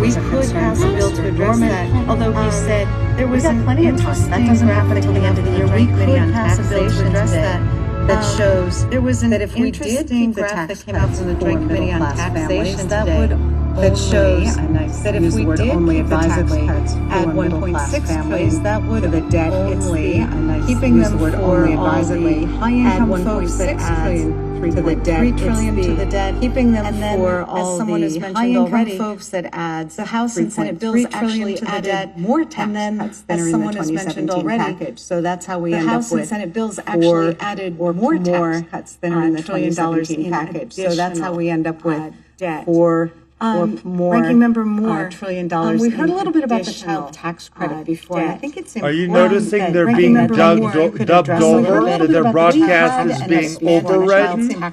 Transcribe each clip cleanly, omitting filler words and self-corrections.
we could pass a bill to address that, although he said there was plenty of time. That doesn't happen until the end of the year. We could pass a bill to address that shows there was that if we did the graph that came out from the Joint Committee on Taxation that shows that if we did only advisedly add 1.6 trillion, that would the debt only keeping them for only advisedly high-income folks that adds to the debt, 3 trillion to the debt, keeping them for all the high-income folks that adds the House and Senate bills actually added more tax cuts than are in the 2017 package. So that's how we end up with the House and Senate bills actually added more tax cuts than are in the $20 package. So that's how we end up with debt for more Ranking Member Moore, $1 trillion. We heard a little bit about the child tax credit before. I think it's important. Are you noticing they're being dubbed over, that their broadcast is being overridden?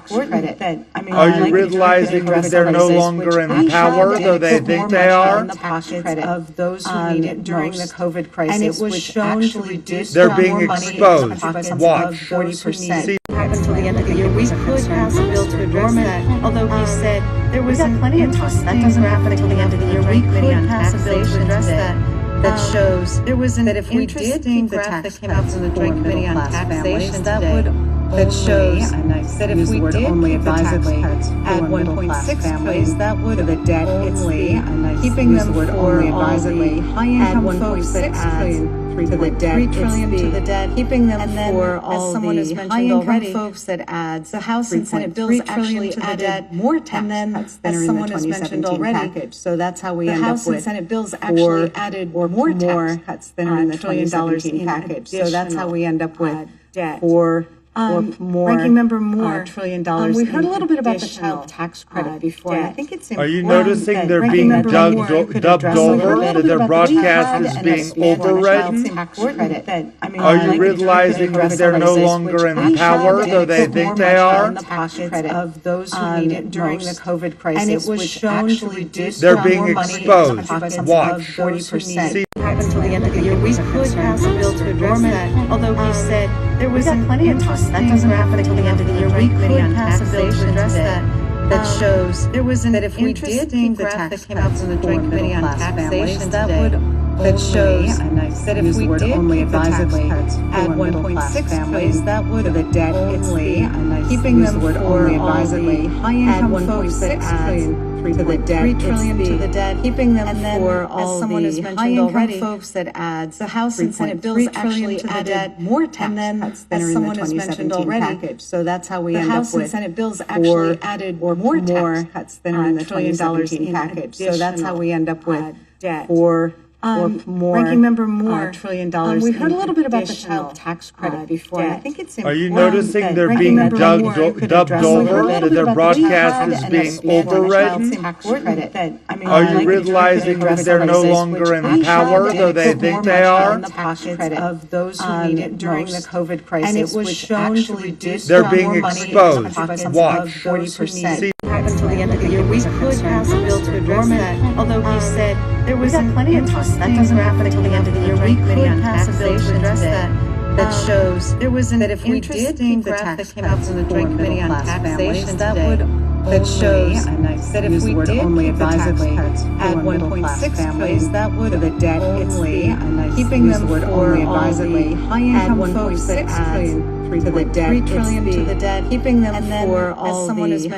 Are you realizing that they're no longer in power, though they think they are? Of those who need it during the COVID crisis, and it was shown to reduce they're being exposed. Watch. 40%. Until the end of the year, we could pass a bill to address that, although he said there was plenty of time. That doesn't happen until the end of the year. We could pass a bill to address that shows there was that if we did the graph that came out from the Joint Committee on Taxation that shows that if we did only advisedly add 1.6 trillion, that would the debt only keeping them for only advisedly high-income folks that adds to the debt, 3 trillion to the debt, keeping them for all the high-income folks that adds the House and Senate bills actually added more tax cuts than are in the 2017 package. So that's how we end up with the House and Senate bills actually added more tax cuts than are in the $20 package. So that's how we end up with debt for more Ranking Member Moore, $1 trillion. We heard a little bit about the child tax credit before. I think it's important. Are you noticing they're being dubbed over, that their broadcast is being overridden? Are you realizing that they're no longer in power, though they think they are? Of those who need it during the COVID crisis, and it was shown to reduce they're being exposed. Watch. 40%. Until the end of the year, we could pass a bill to address that, although he said there was plenty of time. That doesn't happen until the end of the year. We could pass a bill to address that shows there was that if we did the graph that came out from the Joint Committee on Taxation that shows that if we did only advisedly add 1.6 trillion, that would the debt only keeping them for only advisedly high-income folks that adds to the debt, 3 trillion to the debt, keeping them for all the high-income folks that adds the House and Senate bills actually added more tax cuts than are in the 2017 package. So that's how we end up with the House and Senate bills actually added more tax cuts than are in the $20 package. So that's how we end up with debt for more Ranking Member Moore, $1 trillion. We heard a little bit about the child tax credit before. I think it's important. Are you noticing they're being dubbed over, that their broadcast is being overridden? Are you realizing that they're no longer in power, though they think they are? Of those who need it during the COVID crisis, and it was shown to reduce they're being exposed. Watch. 40%. Until the end of the year, we could pass a bill to address that, although he said there was plenty of time. That doesn't happen until the end of the year. We could pass a bill to address that shows there was that if we did the graph that came out from the Joint Committee on Taxation that shows that if we did only advisedly add 1.6 trillion, that would the debt only keeping them for all the high-income folks that adds to the debt, 3 trillion to the debt, keeping them for all the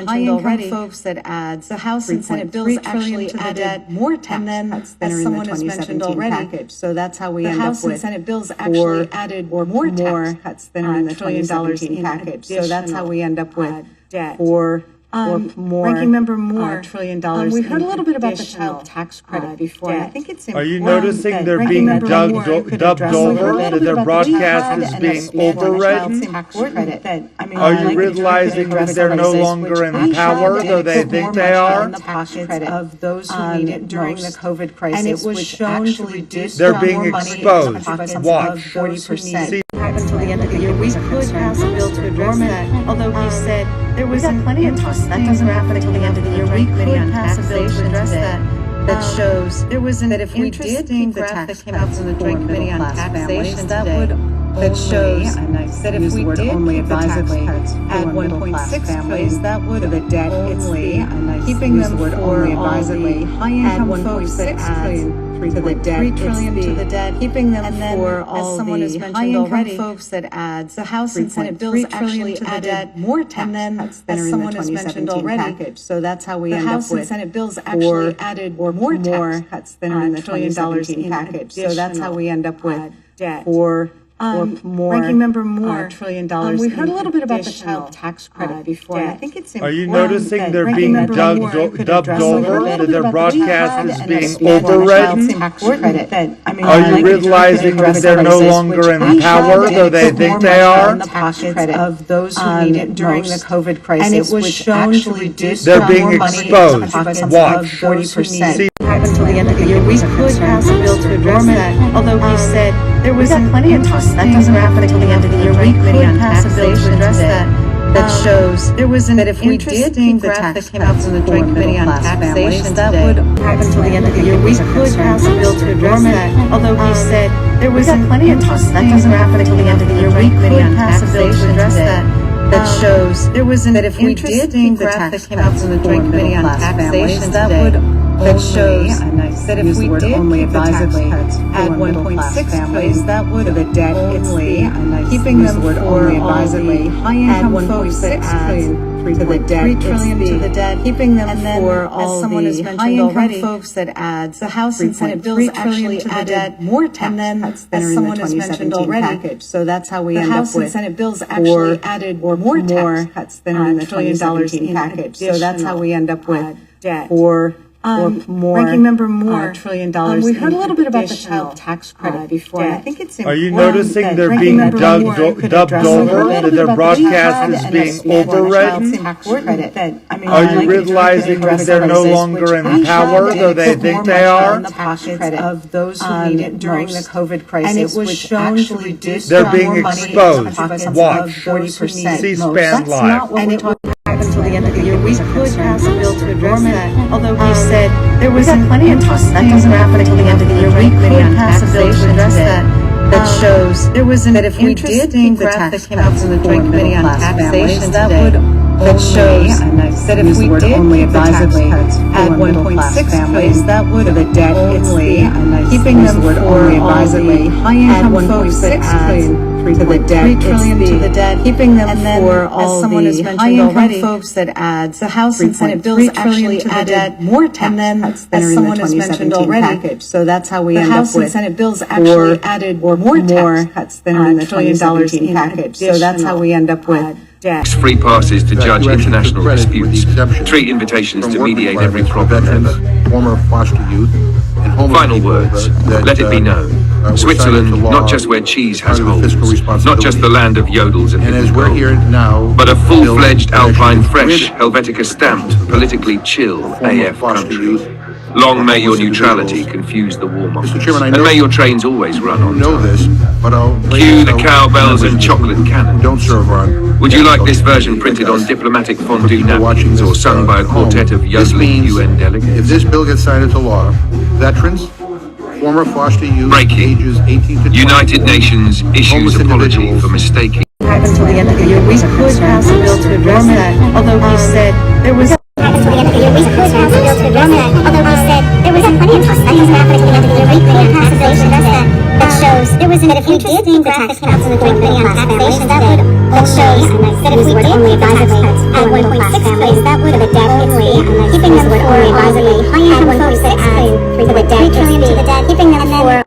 high-income folks that adds the House and Senate bills actually added more tax cuts than are in the 2017 package. So that's how we end up with the House and Senate bills actually added more tax cuts than are in the $20 package. So that's how we end up with debt for more Ranking Member Moore, $1 trillion. We heard a little bit about the child tax credit before. I think it's important. Are you noticing they're being dubbed over, that their broadcast is being overridden? Are you realizing that they're no longer in power, though they think they are? Of those who need it during the COVID crisis, and it was shown to reduce they're being exposed. Watch. 40%. Until the end of the year, we could pass a bill to address that, although he said there was plenty of time. That doesn't happen until the end of the year. We could pass a bill to address that shows there was that if we did the graph that came out from the Joint Committee on Taxation that shows that if we did only keep the tax advisedly cuts at for middle-class 1.6 families, place, that would the debt only it's keeping use them the word for only all advisedly. the High-income add folks that 1.6 adds trillion to the debt, 3 it's trillion to the debt, keeping them and then for as all someone has the mentioned high-income already, folks that adds the House and Senate bills 3 trillion actually to the added debt, more tax and then cuts than as are in someone the has mentioned 2017 already, package. So that's how we the end House up and with Senate bills actually added more tax cuts than are in the $1 trillion 2017 in package. So that's how we end up with debt. for more Ranking Member Moore, $1 trillion. We heard a little bit about the child tax credit before, and I think it's Are important. you noticing that they're Ranking being Member Moore could dubbed address a little over? bit That their about the broadcast child is and being expand on the overridden? child tax credit. Are you realizing that they're no longer in power, though they think they are? In the pockets of those who need it during the COVID crisis, and it was which shown actually to did They're put being more money exposed. into the pockets Watch. of those who need See, it. Until the end of the year, we could pass a bill to address that. Although he said there was plenty of talk that doesn't happen until the end of the year. We could pass a bill to address that. That shows there was that if we did keep the tax that came out from the Joint Committee on Taxation that would happen until the end of the year. We could pass a bill to address that. Although he said there was plenty of talk that doesn't happen until the end of the year. We could pass a bill to address that. That shows there was that if we did keep the tax that came out from the Joint Committee on Taxation that would that shows that if we did only keep the tax advisedly cuts at for middle-class 1.6 families, place, that would the debt, it's only keeping use them the word for only all advisedly. the High-income add folks that 1.6 adds trillion to the debt, 3 trillion it's to the debt, keeping them and then for as all someone has the mentioned high-income already, folks that adds the House and Senate 3.3 bills trillion actually to the added debt, more tax and then cuts than as are in the someone has mentioned 2017 already, package. So that's how we the end House up and with Senate bills actually added more tax tax cuts than are in the $1 trillion 2017 in package. So that's how we end up with debt. for more Ranking Member Moore, $1 trillion. We heard a little bit about the child tax credit before, and I think it's Are important. you noticing that they're Ranking being Member Moore could dubbed address a little over? bit That their about the broadcast child is and being expand on the overridden? child tax credit. Are you realizing that they're no longer in power, though they think they are? In the pockets of those who need it during the COVID crisis, and it was which shown actually to did They're put being more money into exposed. the pockets Watch. of 40%. C-SPAN That's Live. not what and we're it would talking happen until the end of the year. We could pass a bill to address that. Although he said there was plenty of talk that doesn't happen until the end of the year. We could pass a bill to address that. That shows there was that if we did keep the tax that came out from the Joint Committee on Taxation that would that shows that if we did only keep the tax advisedly cuts at for middle-class 1.6 families, place, that would the debt, it's only keeping use them the word for only all advisedly. the High-income add folks 1.6 that adds trillion to the debt, 3 trillion it's to the debt, keeping them and then for as all someone has the mentioned high-income already, folks that adds the House and Senate 3.3 bills trillion actually to the added debt, more tax and then cuts than as are in the someone has mentioned 2017 already, package. So that's how we the end House up and with Senate bills actually added more tax cuts than are in the $1 trillion 2017 in package. So that's how we end up with debt. Free passes to judge You actually international took credit with the disputes. exemption 3 invitations from to work mediate every requirements for problem veterans, ever. former foster youth, and homeless Final people words. that, Let it be known. were signed Switzerland, into law not just where cheese has under the holes, fiscal not responsibility. just the land of yodels and And as hidden we're gold, here now, but a full-fledged Bill Alpine actually Fresh, rid Helvetica stamped, politically chill former AF foster country. youth Long or may your homeless neutrality individuals. confuse the warmongers, Mr. Chairman, I and know may your trains always run on know time. this, but I'll Cue the tell cowbells and members chocolate who cannons. don't serve on. Would you like this social version media printed like on us. diplomatic For fondue people watching napkins or this, sung by a at home, quartet of this yodeling means UN delegates? if this bill gets signed into law, veterans, former foster youth, Breaking. ages 18 to 24, United Nations issues homeless apology individuals, for mistaking. Until the end of the year, we could pass a bill to address that. Although he said there was Until the end of the year, we could pass a bill to address that. Although he said there was plenty of talk that doesn't happen until the end of the year. We could pass a bill to address that. That shows there was that if we did keep the tax cuts in the Joint Committee on Taxation, that would that shows that if we did keep the tax cuts at 1.6 place, that would the debt only keeping them for all the high-income folks that add to the debt, 3 trillion to the debt, keeping them for who are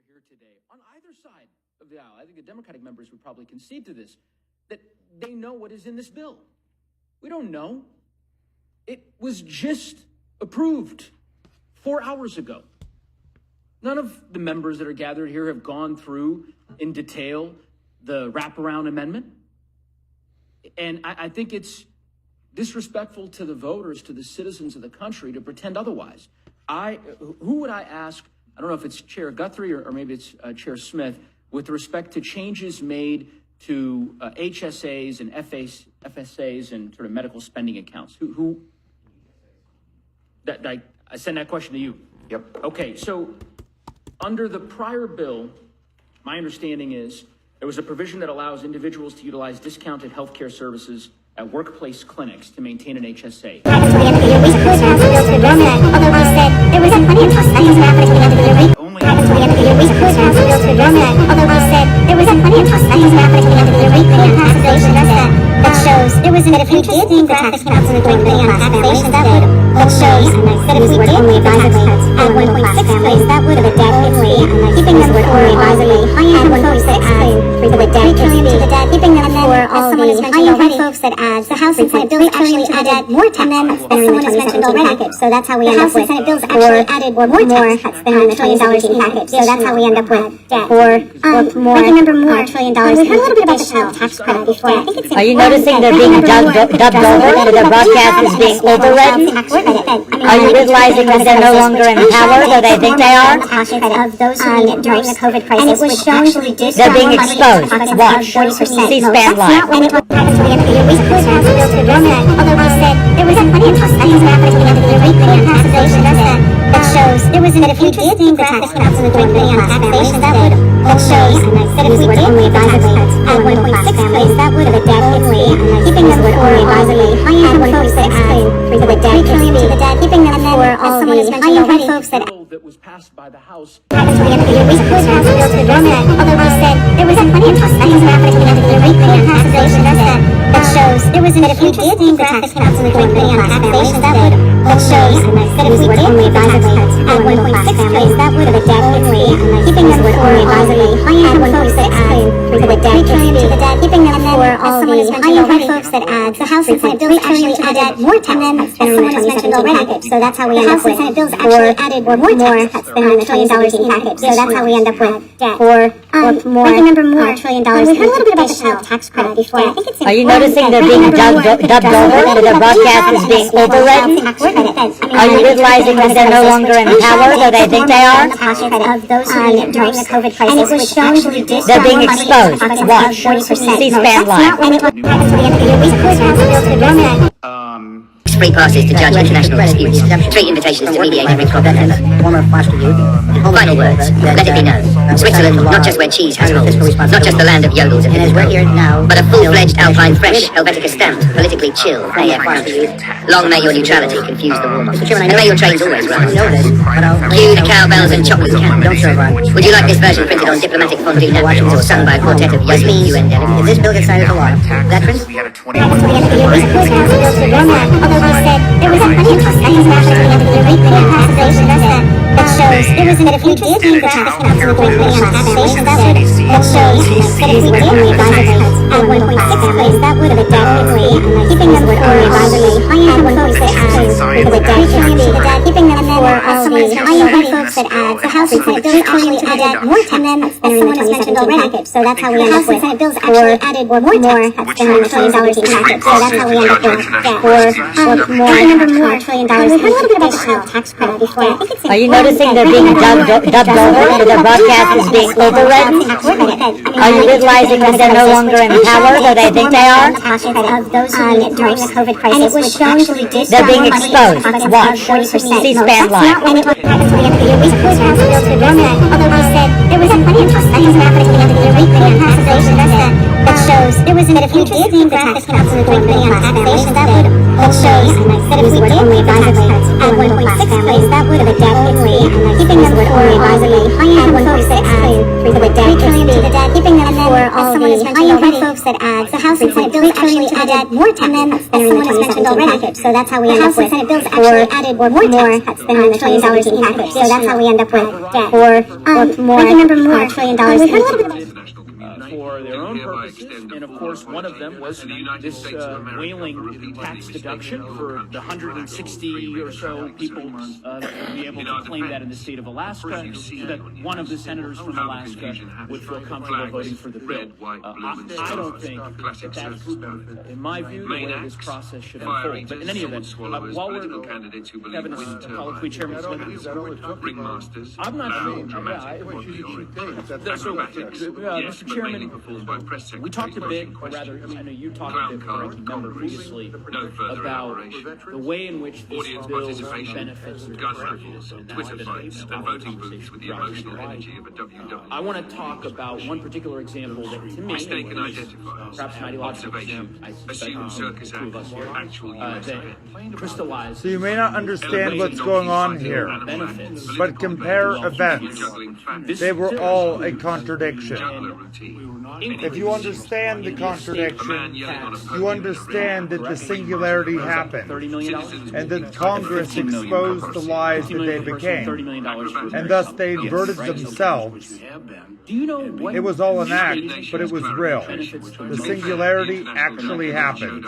here today on either side of the aisle, I think the Democratic members would probably concede to this, that they know what is in this bill. We don't know. It was just approved 4 hours ago. None of the members that are gathered here have gone through in detail the wraparound amendment. And I think it's disrespectful to the voters, to the citizens of the country, to pretend otherwise. Who would I ask I don't know if it's Chair Guthrie or maybe it's Chair Smith, with respect to changes made to HSAs and FSAs and sort of medical spending accounts. I send that question to you. Yep. Okay, so under the prior bill, my understanding is there was a provision that allows individuals to utilize discounted healthcare services at workplace clinics to maintain an HSA. Although we said there was plenty of talk that has happened until the end of the year. We could pass a bill to address that. Although we said there was plenty of talk that has happened until the end of the year. We could pass a bill to address that shows there was an interest in the tax cuts and the joint committee on taxation that shows that if we did only advisory at 1.6 place, that would have definitely keeping them for only advisory and 1.6 for the debt to the debt, keeping them for all the high folks that adds the House and Senate bills actually added more tax cuts than someone has mentioned already. So that's how we end up with Senate bills actually added more tax cuts than the $1 trillion in package. So that's how we end up with more $1 trillion. We heard a little bit about the child tax credit before. I think it's Are you noticing they're being dubbed over? Their broadcast is being overridden? Are you realizing that they're no longer in power, though they think they are? Of those who need it during the COVID crisis, which actually did they're being exposed. Watch. C-SPAN Live. Although we said there was plenty of talk that has happened until the end of the year. We could pass a bill to address that shows there was an if we did the tax cuts and the joint committee on taxation that shows that if we did only advisory at 1.6 place, that would have definitely keeping them for only advisory and 1.6 for the debt to the debt, keeping them for all the high folks that was passed by the House. Until the end of the year, we could pass a bill to address that. Although we said there was plenty of talk that has happened until the end of the year. We could pass a bill to address that shows there was an if we did the tax cuts and the joint committee on taxation that shows that if we did only advisory at 1.6 place, that would have definitely keeping them for only advisory and 1.6 for the debt to the debt, keeping them for all the high folks that adds the House and Senate bills actually added more tax cuts than someone has mentioned already. So that's how we end up with Senate bills actually added more tax cuts than the $1 trillion in package. So that's how we end up with more $1 trillion. We heard a little bit about the child tax credit before. I think it's Are you noticing they're being dubbed over? Their broadcast is being overridden? Are you realizing that they're no longer in power, though they think they are? Of those who need it during the COVID crisis, which actually did they're being exposed. Watch. C-SPAN Live. Free passes to judge international disputes, 3 invitations to mediate every problem ever. Final words, let it be known. Switzerland, not just where cheese has holes, not just the land of yodels and but a full-fledged Alpine fresh, Helvetica stamped, politically chill AF country. Long may your neutrality confuse the warm and may your trains always run. Cue the cowbells and chocolate can. Would you like this version printed on diplomatic fondue napkins or sung by a quartet of yodeling UN delegates? If this bill gets signed into law, veterans? Although we said there was plenty of talk that has happened until the end of the year. We could pass a bill to address that shows there was an if we did the tax cuts and the joint committee on taxation that shows that if we did only advisory at 1.6 place, that would have definitely keeping them for only advisory and 1.6 for the debt to the debt, keeping them for all the high folks that adds the House and Senate bills actually added more tax cuts than someone has mentioned already. So that's how we end up with Senate bills actually added more tax cuts than $1 trillion in package. So that's how we end up with more $1 trillion. We heard a little bit about the child tax credit before. I think it's Are you noticing they're being dubbed over? Their broadcast is being overridden? Are you realizing that they're no longer in power, though they think they are? Of those who need it during the COVID crisis, which actually did they're being exposed. Watch. C-SPAN Live. Although we said there was plenty of talk that has happened until the end of the year. We could pass a bill to address that shows there was an if we did the tax cuts and the joint committee on taxation that shows that if we did only advisory at 1.6 place, that would have definitely keeping them for only advisory and 1.6 for the debt to the debt, keeping them for all the high folks that adds the House and Senate bills actually added more tax cuts than someone has mentioned already. So that's how we end up with Senate bills actually added more tax cuts than $1 trillion in package. So that's how we end up with more $1 trillion. We heard a little bit about for for their own purposes, and of course, one of them was this whaling tax deduction for the 160 or so people be able to claim that in the state of Alaska, so that one of the senators from Alaska would feel comfortable voting for the bill. I don't think that that's, in my view, the way this process should unfold. But in any event, while we're having a colloquy, Chairman Smith, I'm not sure. Mr. Chairman, we talked a bit, or rather, I know you talked a bit, Ranking Member, previously, about the way in which this bill benefits the distributors, and that's been a voting booths with the emotional energy of a WWE. I want to talk about one particular example that, to me, perhaps an ideological example, I suspect the two of us here, that crystallizes. So you may not understand what's going on here, but compare events. They were all a contradiction. If you understand the contradiction, you understand that the singularity happened, and that Congress exposed the lies that they became, and thus they inverted themselves. It was all an act, but it was real. The singularity actually happened.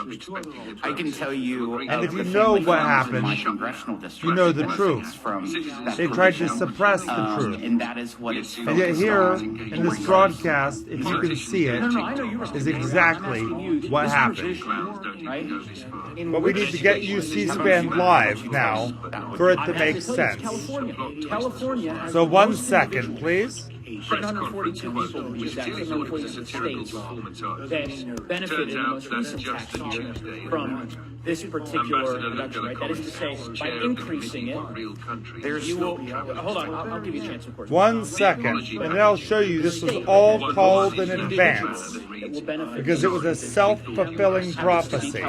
I can tell you, and if you know what happened, you know the truth. They tried to suppress the truth. And that is what it's and yet here, in this broadcast, if you can see it, is exactly what happened. But we need to get you C-SPAN live now for it to make sense. So 1 second, please. 742 people in these 742 states that benefited in the most recent tax year from this particular reduction, right? That is to say, by increasing it, you will... Hold on, I'll give you a chance, of course. 1 second, and then I'll show you this was all called in advance, because it was a self-fulfilling prophecy.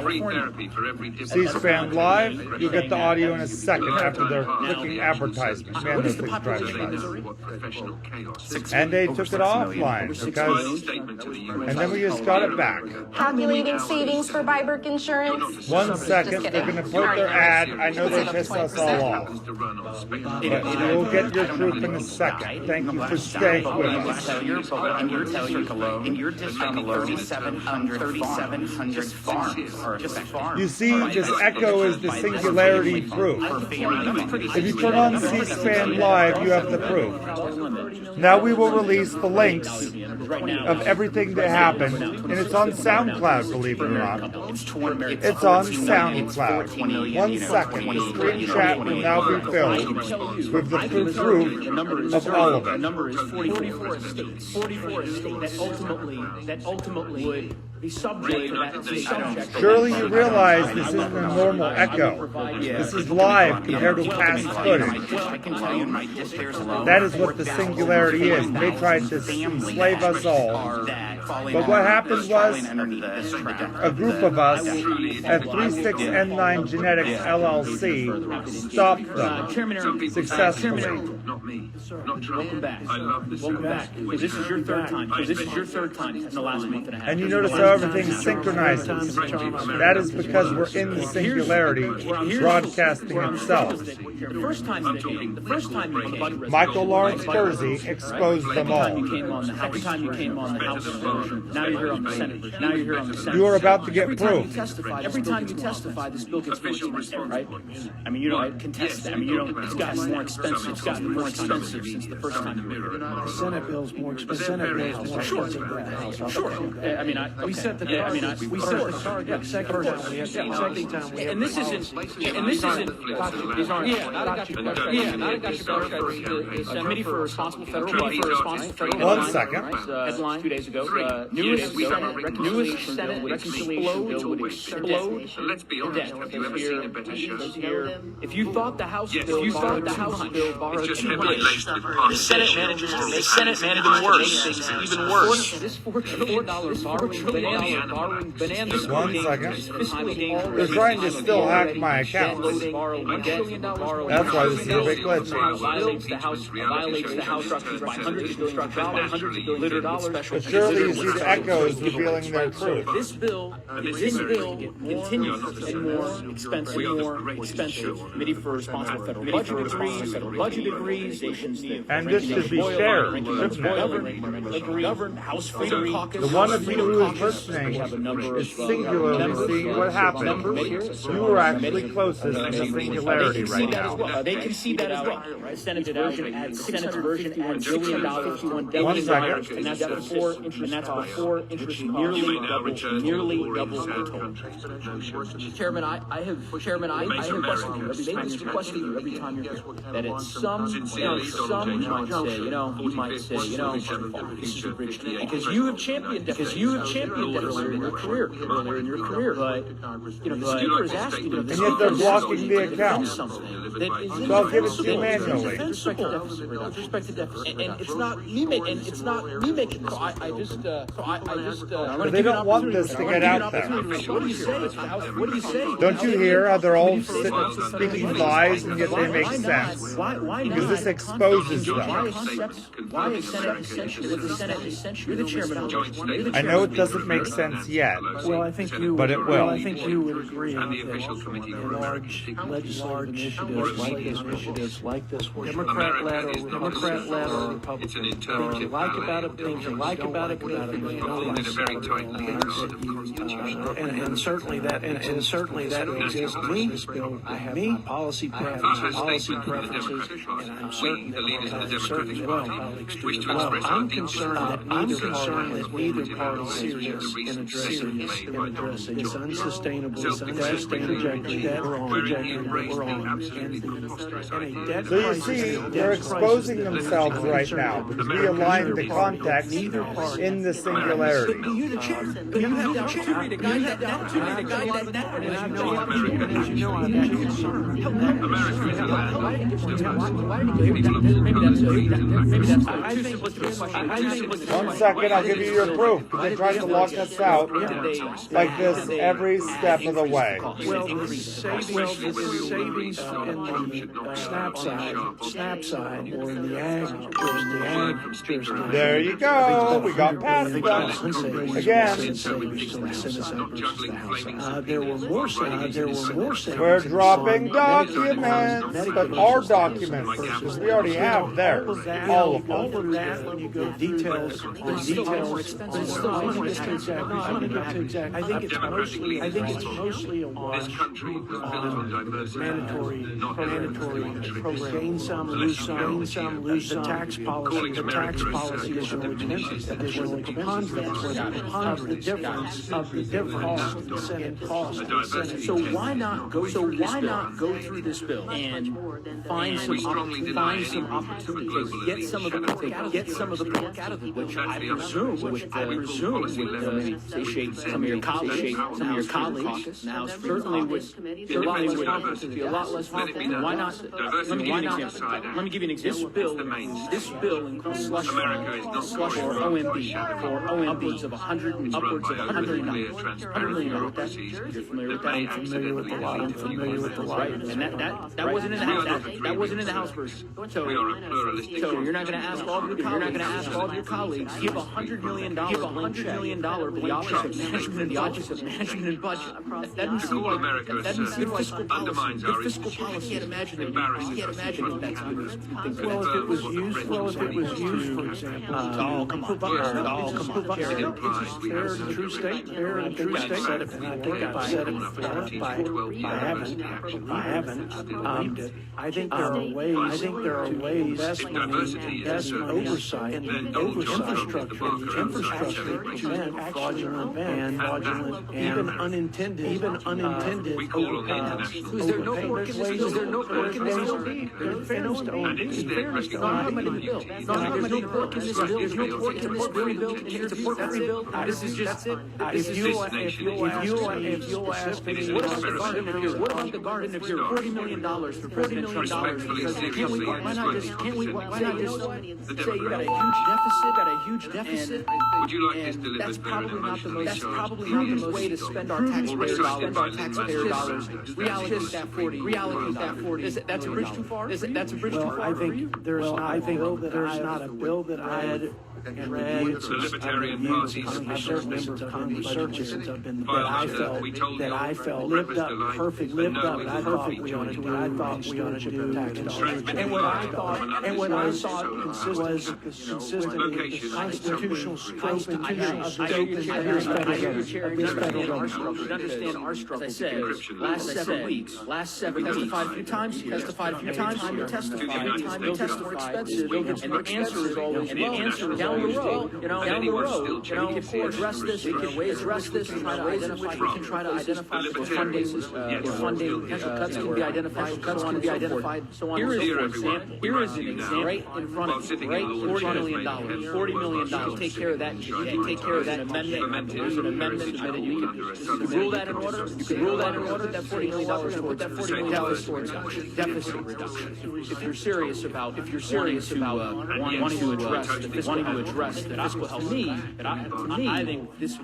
C-SPAN Live, you'll get the audio in a second after they're clicking advertisement. Man, those things drive me nuts. And they took it offline because, and then we just got it back. Calculating savings for Byberg Insurance. 1 second, they're going to put their ad. I know they pissed us all off. But you'll get your truth in a second. Thank you for staying with us. In your district alone, 3,700 farms. You see, this echo is the singularity proof. If you turn on C-SPAN Live, you have the proof. Now we will release the links of everything that happened, and it's on SoundCloud, believe it or not. It's on SoundCloud. 1 second, the screen chat will now be filled with the proof of all of it. The number is 44 states. 44 states that ultimately would be subject to that. Surely you realize this isn't a normal echo. This is live compared to past footage. That is what the singularity is. They tried to enslave us all. But what happened was a group of us at 36N9 Genetics LLC stopped them successfully. Welcome back. Welcome back. This is your third time. This is your third time in the last month and a half. And you notice how everything synchronizes. That is because we're in the singularity, broadcasting itself. The first time Michael Lawrence Kersey exposed them all. Second time you came on the House version. Now you're here on the Senate version. Now you're here on the Senate. You are about to get proof. Every time you testify, this bill gets more, right? I mean, you don't contest that. I mean, you don't. It's gotten more expensive. It's gotten more expensive since the first time you were here. The Senate bill's more expensive. Senate bill's more expensive than the House. Sure. I mean, we set the target. We set the target. Second time we have second time we have. And this isn't. These aren't. The Committee for Responsible Federal Budget. 1 second. Headline 2 days ago. Newest Senate reconciliation bill would explode. Let's be honest. Have you ever seen a better show? If you thought the House bill borrowed too much, the Senate managed even worse. This $4 trillion borrowing bill Just 1 second. They're trying to still hack my account. That's why this is a big glitch. Violates the House structures by hundreds of billions of dollars. But surely you see the echoes revealing their truth. This bill continues and more expensive. Committee for Responsible Federal Budget agrees. And this should be shared, shouldn't it? House Freedom Caucus. The one of you who is listening is singularly seeing what happened. You are actually closest to the singularity right now. They can see that as well. Right? Senate's version adds $1 billion, 1 second. and that's before interest nearly double the total. Chairman, I have requested you every time you're here that at some you might say, this is a bridge to because you have championed that earlier in your career. But the speaker is asking you to and yet they're blocking the account. So I'll give it to you manually. Respect to deficit. And it's not me making. But they don't want this to get out there. What do you say? Don't you hear how they're all speaking lies and yet they make sense? Because this exposes them. Why is Senate essential? You're the chairman. I know it doesn't make sense yet, Well, I think you but it will. I think you would agree that large legislative initiatives like this one, Democrat-led or Republican, like about it, things you like about it, and certainly that exists. I have policy preferences, and I'm certain that I'm concerned that neither party is serious in addressing this unsustainable trajectory that we're on. So you see, they're exposing themselves right now because we aligned the context in the singularity. You're the chairman. You have the opportunity to guide that down. And I know I'm actually concerned. One second, I'll give you your proof. They tried to lock us out like this every step of the way. Well, the savings in the snap side, or in the ag jurisdiction. There you go. We got past them. Again. There were more. We're dropping documents, but our documents, because we already have theirs, all of them. All of that, when you go details, I think it's mostly a wash. Mandatory program. Gain some, lose some. The tax policy is additional expense. Of the difference of the Senate cost. So why not go through this bill and find some opportunities to get some of the pork out of it, which I presume would satiate some of your colleagues now certainly would be a lot less harmful. Why not? Let me give you an example. This bill includes slush for OMB upwards of $100 million. You're familiar with that? I'm familiar with the law. Right, and that wasn't in the House. That wasn't in the House version. So you're not going to ask all of your colleagues. Give $100 million to the Office of Management and Budget. That doesn't seem like fiscal policy. You can't imagine that that's good. Well, if it was used, for example, fair and true statement. I think I've said it before. I haven't. I think there are ways. Investment oversight and infrastructure to prevent fraudulent and even unintended overpayments. there no pork in this bill? In fairness to OMB, there's no pork in this bill. There's no pork in this bill. It's a pork-free bill. This is just it. If you'll ask me, what about the garden of your $40 million for President Trump? Can't we just say you got a huge deficit, Would you like this delivered that's very probably not the much? most way to spend our taxpayer dollars. Reallocate that 40. That's a bridge too far? That's a bridge too far? I think there's not a bill that I had and read The Libertarian Party's that I felt lived up perfectly on to what I thought we ought to do. And what I thought was consistent with the constitutional scope of this federal government. Understand our struggle. As I said, last 7 weeks, testified a few times, time to testify, expensive, and the answer is always down the road, we can address this, we can try to identify the funding, potential cuts can be identified, so on and so forth. Here is an example right in front of you, right? $40 million. Take care of that. You can take care of that amendment. There's an amendment that you can rule that in order. You can rule that in order. That $40 million towards that $40 million towards deficit reduction. If you're serious about wanting to address the fiscal health need, I think this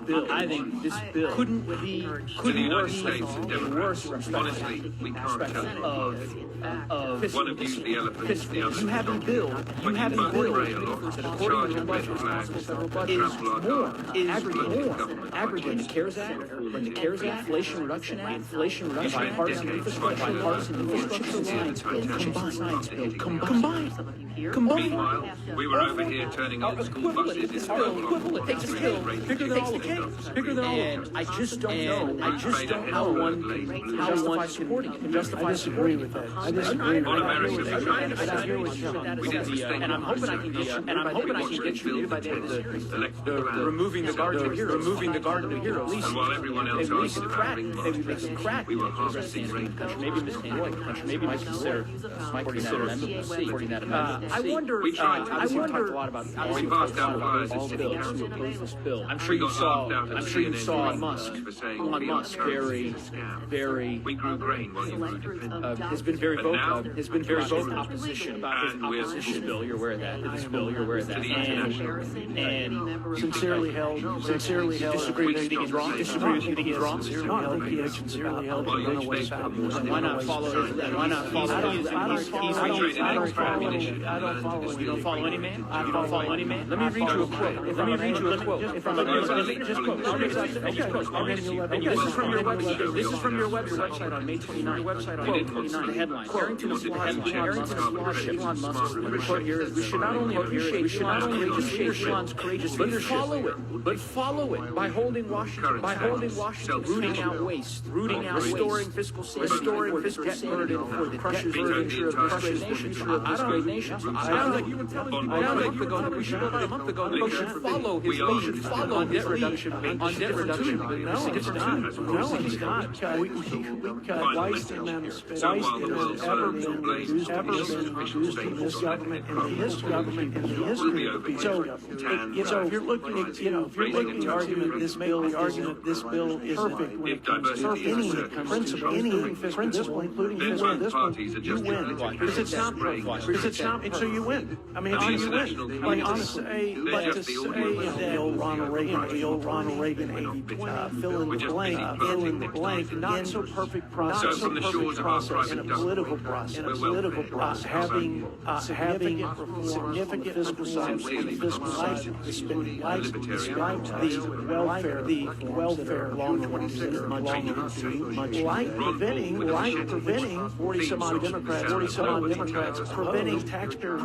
bill couldn't be worse Honestly, we can't tell. of fiscal One of you, the elephant, the other. You have a bill that according to the budget responsible federal budget is aggregate the CARES Act, and the CARES Act, Inflation Reduction Act, bipartisan infrastructure combined. Meanwhile, we were over here turning old school buses into Equivalent. Takes a skill. Bigger than all of them. And I just don't know how one can justify supporting it. I disagree with that. I disagree with that. And I'm hoping I can get you by the end of the removing the garden of heroes. At least, and while everyone else maybe make some crack. we were harvesting rainbows. Maybe might consider supporting that amendment. I wonder. We tried. Obviously, we talked a lot about. We passed out fires all in bills city to oppose this bill. I'm sure We you got saw. laughed out at I'm sure you CNN saw for saying Elon Musk very. We grew grain while you grew Has been very vocal. now, Has been very vocal opposition about his opposition bill. You're aware of that. This bill. You're aware of that. And Sincerely held. Disagree with anything is wrong. Disagree with anything is wrong. No, I think he had sincerely held to runaway fabulous. Why not follow his? Why not follow his? I don't follow. You don't follow any man? You don't follow any man? Let me read you a quote. Just quote. This is from your website. This is from your website on May 29th. Quote, the headline. Harrington is flawed. Elon Musk. The quote here is, we should not only appreciate Elon's courageous leadership, but follow it by holding Washington, rooting out waste, restoring fiscal safety, restoring fiscal debt burden for the future of frustrated nations. I don't think you were telling people a month ago, we should follow his lead on debt reduction. No, he's not. Because waste and has ever been reduced in this government and in his government and in his history. So if you're looking at the argument, this bill is perfect when it comes to any principle, including this one, you win. Because it's not, and so you win. I mean, you win. But to say that the old Ronald Reagan, fill in the blank, not so perfect process, in a political process, having significant fiscal size, despite the welfare long like preventing 40 some odd Democrats, preventing taxpayers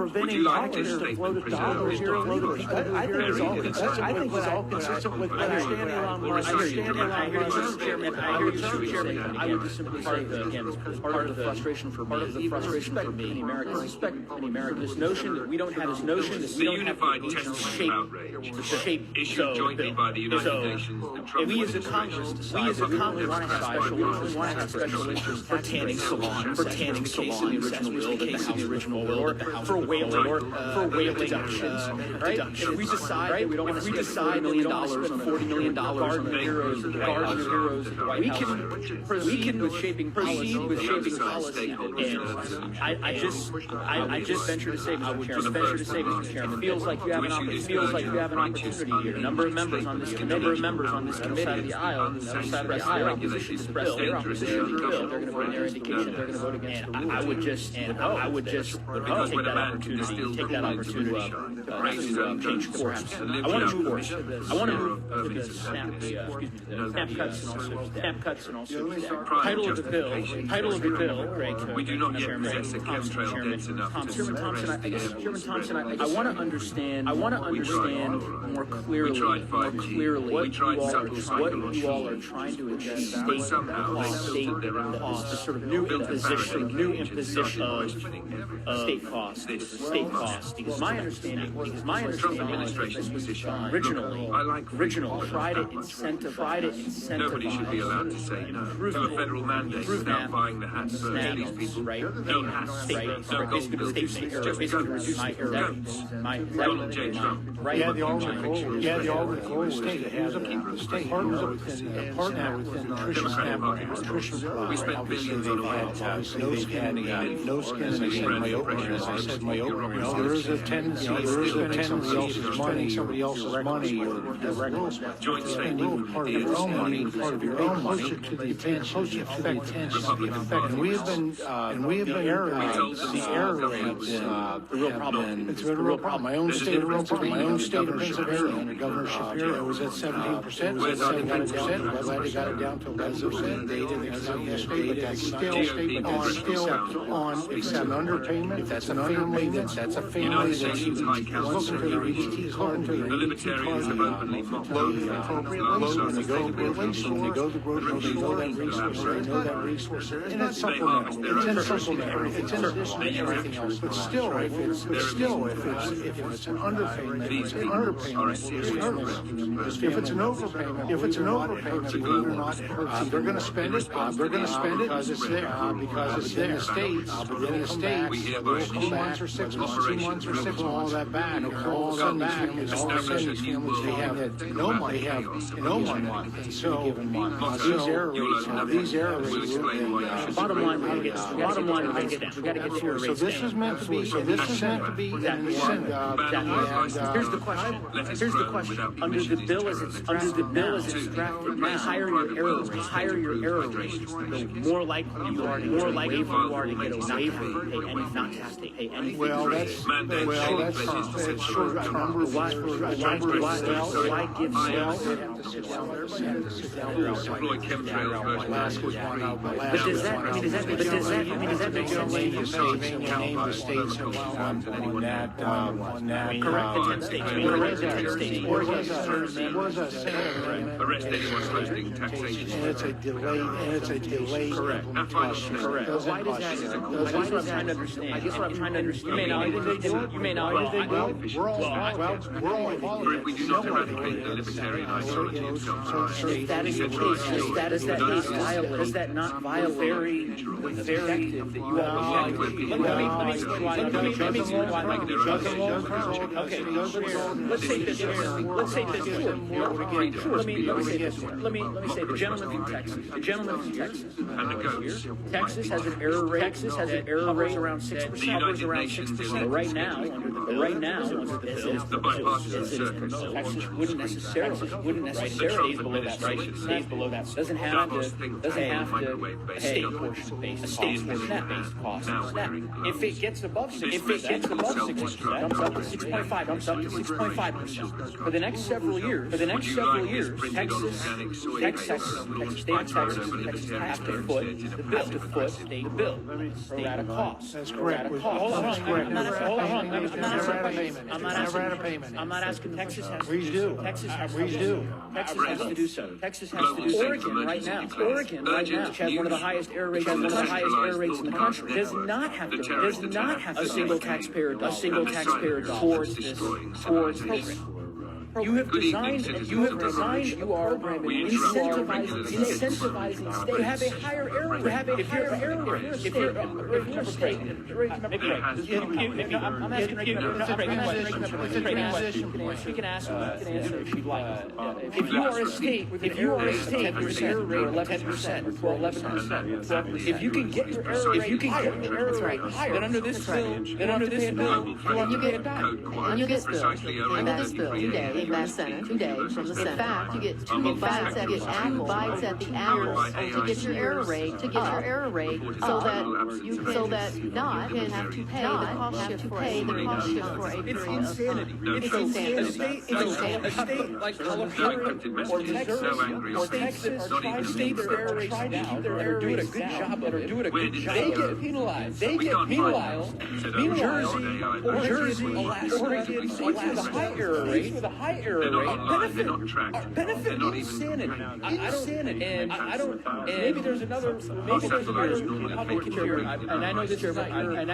to float $1 here illegally. I think it's all consistent. I think it's all consistent with understanding around money. Chairman, I hear you, Chairman. I would just simply say that again, part of the frustration for many Americans, this notion that we don't have this notion that we don't have the shape issued jointly by the United Nations and Trump. we as a Congress want to have special interest for tanning salons, for tanning salons, in the original bill, or for whale deductions, right? If we decide that we don't want to spend $40 million on heroes, we can proceed with shaping policy. And I just venture to say, Mr. Chairman, it feels like you have an opportunity here. A number of members on this committee, side of the aisle, opposition to this bill, they're going to vote their indication, they're going to vote against the rules. I would just take that opportunity to change course. I want to move to the snap cuts and also title of the bill, Greg. We do not yet possess a chemtrail dense enough. Chairman Thompson, I want to understand more clearly what you all are trying to address state costs, the sort of new imposition of state costs. Because my understanding is that this was done originally try to incentivize. Nobody should be allowed to say no to a federal mandate without buying the hats for these people. No hats, no gold buildings, just Donald J. Trump. Yeah, the ultimate goal is to have a partner within nutrition. We spent billions on oil. No skin in the game. As I said, my opening, there is a tendency to spending somebody else's money or joint statement part of your own money, closer to the attention effect. And we have been the error rates the real problem. It's been a real problem. My own state of Pennsylvania under Governor Shapiro was at 17%. Was at 17%. I'm glad they got it down to 11%. They didn't exist yesterday, but that's still on. It's an underpayment. If that's an underpayment, that's a family that's looking for the EBT card. The libertarians have openly loaded appropriately. When they go to the grocery store, they know that resource. And it's supplemental. It's in addition to everything else. But still, if it's an underpayment, it's an underpayment. If it's an overpayment, believe it or not, they're going to spend it. Because it's there. Because it's in the states. Within the states, they'll come back 6 months, 2 months, or 6 months. All that back. All of a sudden, these families, they have no money. They have no money. And so, these error rates. Bottom line, we got to get to your So this is meant to be. An incentive. Here's the question. Under the bill as it's drafted, higher your error rate, the more likely you are to get a waiver, not to pay anything. Well, that's short term. Why give sales? They have to sit down. Deploy chemtrails versus does that make sense? Name the states on that. Correct the 10 states. It was a Senate arrest anyone hosting taxation. And it's a delay. Correct. Why does that? I guess what I'm trying to understand. You may not. We're all For if we do not eradicate the libertarian ideology of if that is the case, does that not violate the directive that you all Okay, let's say this. Let me say the gentleman from Texas. and the goats. Texas has an error rate around 6%. Right now, under the bill, The bipartisan circus. Texas wouldn't necessarily stays below that. Doesn't have to a state portion. costs. Now wearing gloves. If it gets above 6%, jumps up to 6.5, jumps up to 6.5%. For the next several years, Texas have to foot the bill. Pro rata cost. That's correct. Hold on. Never had a payment. I'm not asking Texas has to We do. Texas has We do. to do so. Texas has to do so. Oregon right now, which has one of the highest error rates in the country, does not have a single taxpayer dollar towards this program. You have designed you are incentivizing states to have a higher error rate. If you're a state, I'm asking right now. She can answer if she'd like. If you are a state with an error rate of 10% or 11% or 12%, if you can get your error rate higher, then under this bill, you get it back. Under this bill today, in the Senate today, from the Senate. In fact, you get two bites at the apple to get your error rate, so that not can have to pay the cost shift for a period. It's insanity. It's insanity. A state like California or Texas are trying to keep their error rates down. They're doing a good job of it. They get penalized. Meanwhile, Jersey, Alaska, states with a high error rate, benefit insanity. And I don't. Maybe there's another Republican here, and I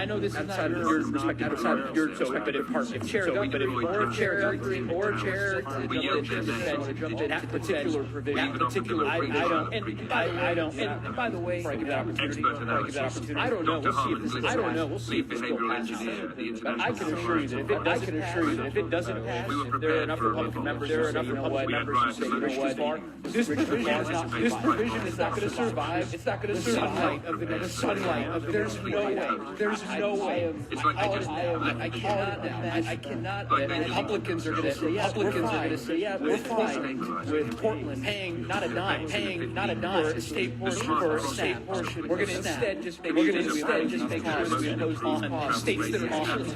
know this is not your respective chair Guthrie or chair that particular provision. I don't. And by the way, before I give that opportunity, I don't know. We'll see if this bill passes. But I can assure you that if it doesn't pass, there are enough Republican members who say, you know what, this provision is not going to survive. It's not going to survive the sunlight of there's no way. I cannot. And Republicans are going to say, yeah, we're fine with Portland paying not a dime for a state portion. We're going to instead just make sure that we impose on states that are out of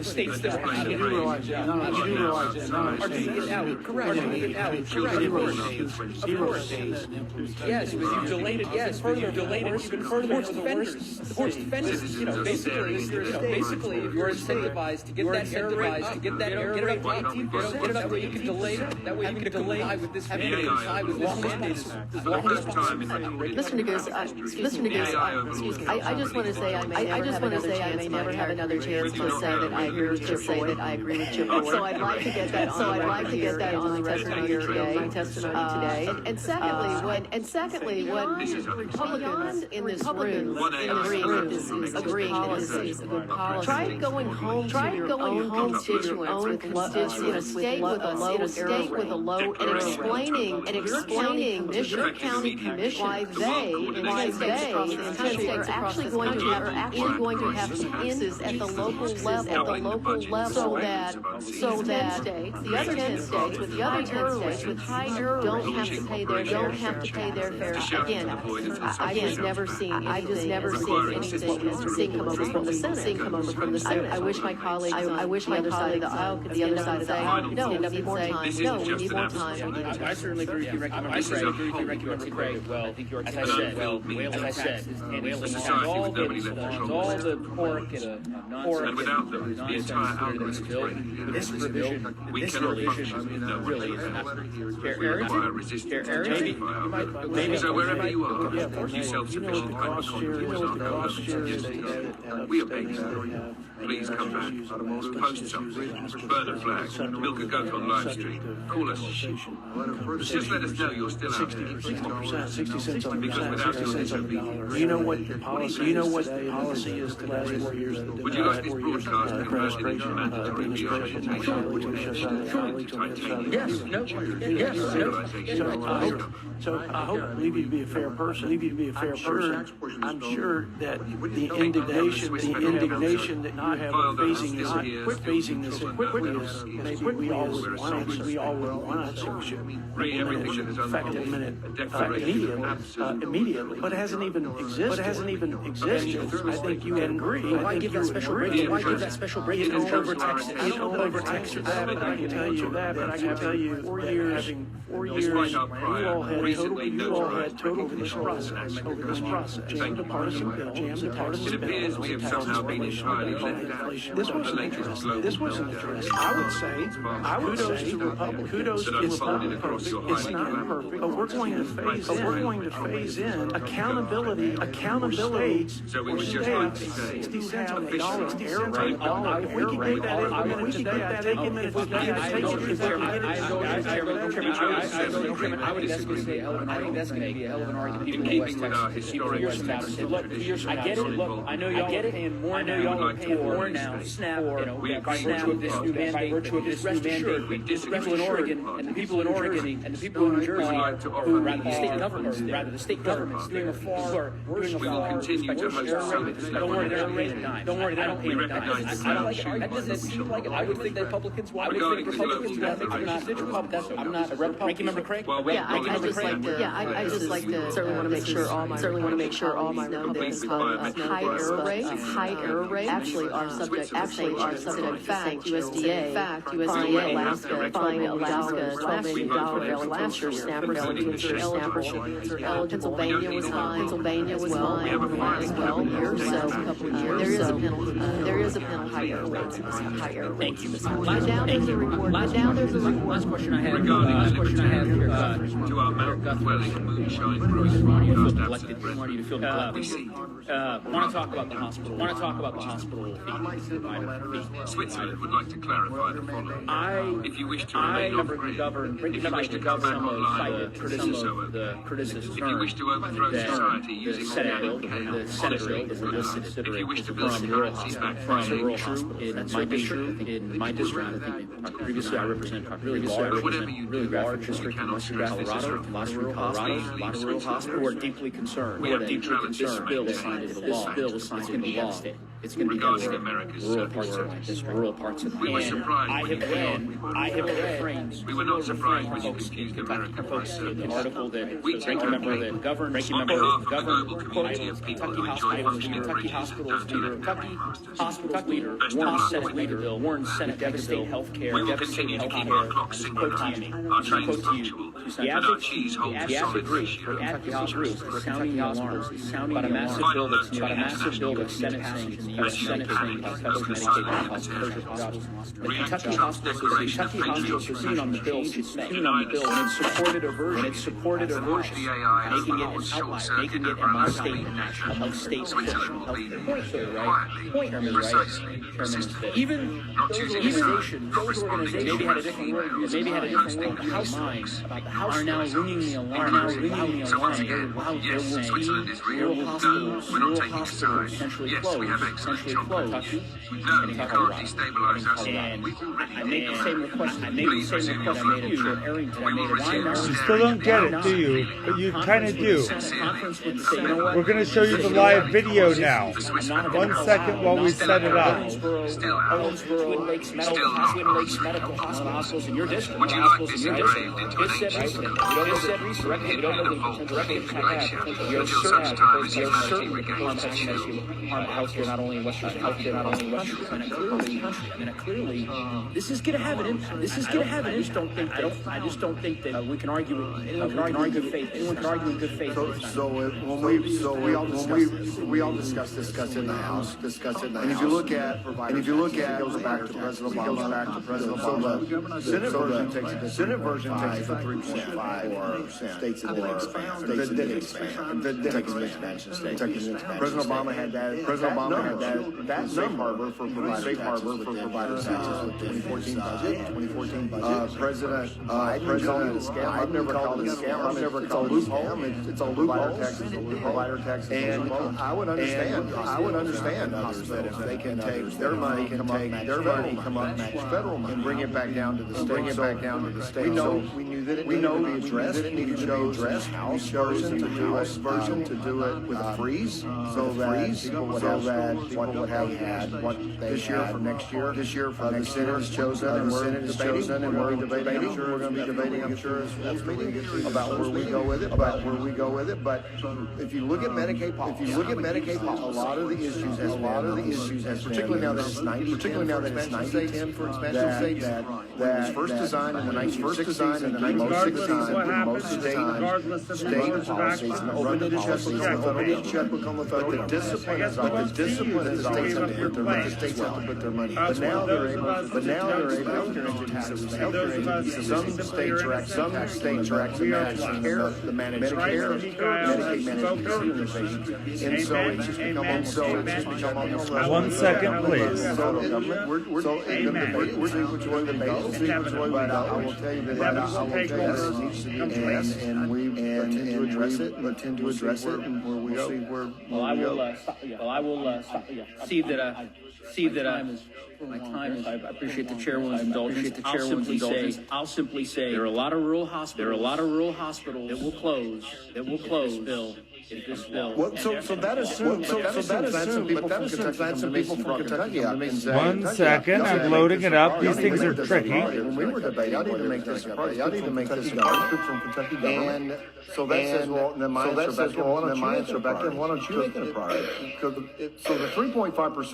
You do realize that. Are taking it out. Correct. Zero states. Yes, you delayed it. Yes, you delayed it even further for the worst offenders. Basically, if you're incentivized to get that error rate, get it up to 18%, get it up where you can delay it. That way you can comply with this mandate as long as possible. Mr. Nagus, I just want to say I may never have another chance to say that I agree with Chip Ford. So I'd like to get that on the testimony today. And secondly, what Republicans in this room agreeing that this is a good policy. Try going home to your own constituents in a state with a low and explaining your county commission why they are actually going to have chances at the local level so that the other 10 states with high error don't have to pay their fair share. Again, I've just never seen anything come over from the Senate. I wish my colleagues on the other side of the aisle could stand up and say, no, we need more time. I certainly agree with you, Ranking Member. Well, I think as I said, all the pork and without them, the entire algorithm is provision really is maybe so wherever you are, you self-sufficient we are begging. Please come back. Post something. Burn a flag. Milk a goat on live stream. Call us. Just let us know you're still out there. 60 cents on the because without your disobedience. Do you know what the policy is the last 4 years? Would you like this broadcast converted into mandatory administration? Yes, no, yes, so I hope, believe you to be a fair person, I'm sure that the indignation that you have facing this quickly as maybe we all would want, so we should affect it immediately. But it hasn't even existed. I think you can agree. Why give that special break? Why give that special break? I don't overtext that, but I can tell you that. But I can tell you, 4 years, you all had total process over this process. Jammed the partisan bill. It appears we have somehow been entirely let down. This wasn't addressed. I would say, kudos. It's not perfect, but we're going to phase in accountability states. So we would just like to say, 60 cents on the dollar air rate. If we could get that implemented today, I'd take it. If we could get it, I would disagree. I think that's going to be a hell of an argument. In keeping with our historic I get it. Look, I know y'all are paying more now. Y'all are paying more now. Snap, by virtue of this new mandate, by virtue of this rest assured, the people in Oregon and the people in Oregon and the people in New Jersey, who rather the state governments, doing a far, we will continue to host summits. don't worry, they're not paying a dime. Don't worry, they don't pay a dime. That doesn't seem like it. I would think that Republicans want to make Republicans. I'm not a Ranking Member Craig. I just like to certainly want to make sure all my know that high error rate actually are subject to fact USDA fine Alaska $12 million last year. Snappers eligible. Pennsylvania was high as well. There is a penalty. High error rates. Thank you, Mr. Lie down. There's a reward. Last question I have. To our mountain dwelling moonshine growth. Want you to feel neglected. Want to talk about the hospital. Switzerland would like to clarify the following. If you wish to remain off-grid, if you wish to come back online with criticism, if you wish to overthrow society using organic chaos policy, if you wish to build currencies back freely, in my district, I think previously I represent really large district in western Colorado, lots of rural hospitals who are deeply concerned. This bill is signed into the law. It's going to be against it. It's going to be against rural parts of we were surprised I have read we were not surprised when you confused America by an article that we take ranking member that governed on behalf of the global community of people who enjoy functioning Hospital leader, warned Senate devastate health care. We will continue to keep our clocks synchronized, our trains punctual, and our cheese holds solid ratio. Kentucky hospitals sounding the alarms about a massive bill that's Senate saying in the U.S. Senate saying about covering Medicaid hospitals. The Kentucky hospitals are seen on the bill, and it supported a version, making it an outlier, making it a non-state national health state Switzerland will lead quietly, quietly, precisely, persistently, even not choosing a side, not responding to maybe had a different word in the House minds about the House are now ringing the alarm. So yes, Switzerland is real. No, we're not taking a side. Yes, we have excellent geography. No, we can't destabilize us. I made the same request. I made of you, Arrington. You still don't get it, do you? But you kind of do. We're going to show you the live video now. 1 second while we set it up. Twin Lakes Medical Hospitals in your district. Would you like this engraved into an ancient hidden in the vault of information until such time as humanity regains its shield? Healthcare not only in Western and clearly, this is going to have an impact. I just don't think that we can argue. Anyone can argue in good faith. We all discussed this in the House. And if you look at, it goes back to President Obama. The Senate version takes it to 3.5 for states that didn't expand. President Obama had that. that number for provider taxes with the 2014 budget. President called it a scam. I've never called it a scam. I've never called it a scam. It's a loophole. Provider taxes. And I would understand others that if they can take their money, come up, match federal money, and bring it back down to the state. We knew that it needed to be addressed. House version to do it with a freeze, so that people would have had what they this year for next year. This year for next year is chosen, and we're debating, and we're debating. I'm sure we're going to be debating. I'm sure about where we go with it. But if you look at Medicaid policy, a lot of the issues has particularly now that it's 90-10 for expansion states, that was first designed in the 1960s and the 1960s. Most state policies and open the checkbook on the federal government. The discipline is always up to the states have to put their money. But now they're able. Some states are actually managing the managed care, Medicaid managed. And so it's just become almost. 1 second, please. We're seeing which way the base, but I will tell you that it needs to be addressed, and we intend to address it, and where we go. I will see that my time is. I appreciate the chairwoman's indulgence. I'll simply say there are a lot of rural hospitals that will close. If this bill. Well, so that assumes some people from Kentucky out. 1 second, I'm loading it up. These things are tricky. When we were debating, I need to make this from Kentucky government. And so that says, well, then my answer back in, why don't you make it a priority? So the 3.5% is